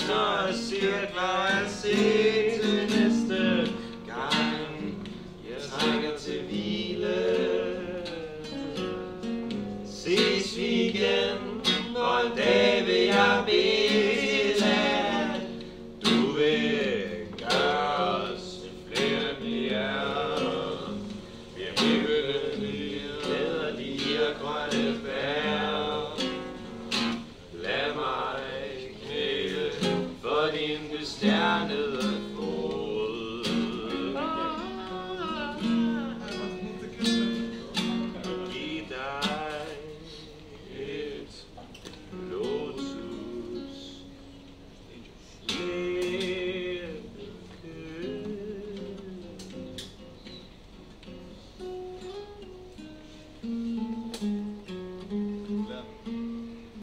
Når cirkler er set til næste gang jeg trænger til hvile. Ses vi igen, og en dag vil jeg bede til, at du vil gøre os flere end vi er. Vi er bygget ned de her grønne bær. Lad mig knæle for din bestjernede